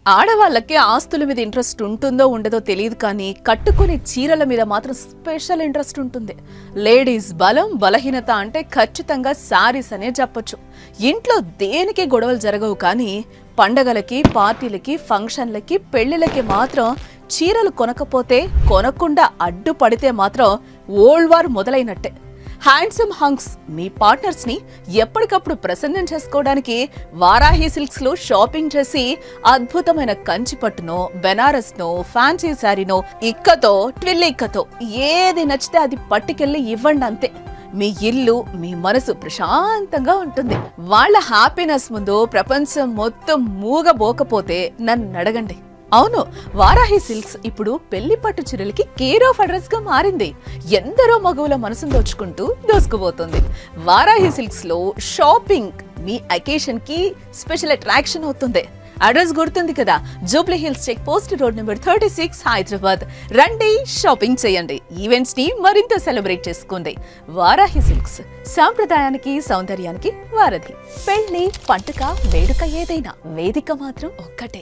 ఆడవాళ్ళకి ఆస్తుల మీద ఇంట్రెస్ట్ ఉంటుందో ఉండదో తెలియదు, కానీ కట్టుకునే చీరల మీద మాత్రం స్పెషల్ ఇంట్రెస్ట్ ఉంటుంది. లేడీస్ బలం బలహీనత అంటే ఖచ్చితంగా శారీస్ అనే చెప్పొచ్చు. ఇంట్లో దేనికి గొడవలు జరగవు, కానీ పండగలకి, పార్టీలకి, ఫంక్షన్లకి, పెళ్లిళ్ళకి మాత్రం చీరలు కొనకపోతే, కొనకుండా అడ్డుపడితే మాత్రం ఓల్డ్ వార్ మొదలైనట్టే. హ్యాండ్సమ్ హంగ్స్ మీ పార్ట్నర్స్ ని ఎప్పటికప్పుడు ప్రసన్నం చేసుకోవడానికి వారాహి సిల్క్స్ లో షాపింగ్ చేసి అద్భుతమైన కంచి పట్టునో, బెనారస్ నో, ఫ్యాన్సీ శారీనో, ఇక్కతో, ట్విల్ ఇక్కతో ఏది నచ్చితే అది పట్టుకెళ్ళి ఇవ్వండి, అంతే. మీ ఇల్లు, మీ మనసు ప్రశాంతంగా ఉంటుంది. వాళ్ళ హ్యాపీనెస్ ముందు ప్రపంచం మొత్తం మూగబోకపోతే నన్ను అడగండి. అవును, వారాహి సిల్క్స్ ఇప్పుడు పెళ్లి పట్టు చీరలకి కేర్ ఆఫ్ అడ్రస్ గా మారింది. ఎందరో మగువుల మనసును దోచుకుంటూ దోసుకుపోతుంది. వారాహి సిల్క్స్ లో షాపింగ్ మీ అకేషన్ కి స్పెషల్ అట్రాక్షన్ అవుతుంది. అడ్రస్ గుర్తుంది కదా, Jubilee Hills check post, road number 36, Hyderabad. రండి, షాపింగ్ చేయండి, ఈవెంట్స్ ని మరింత సెలబ్రేట్ చేసుకోండి. వారాహి సిల్క్స్ సాంప్రదాయానికి, సౌందర్యానికి వారధి. పెళ్లి, పండుగ, వేడుక ఏదైనా వేదిక మాత్రం ఒక్కటే.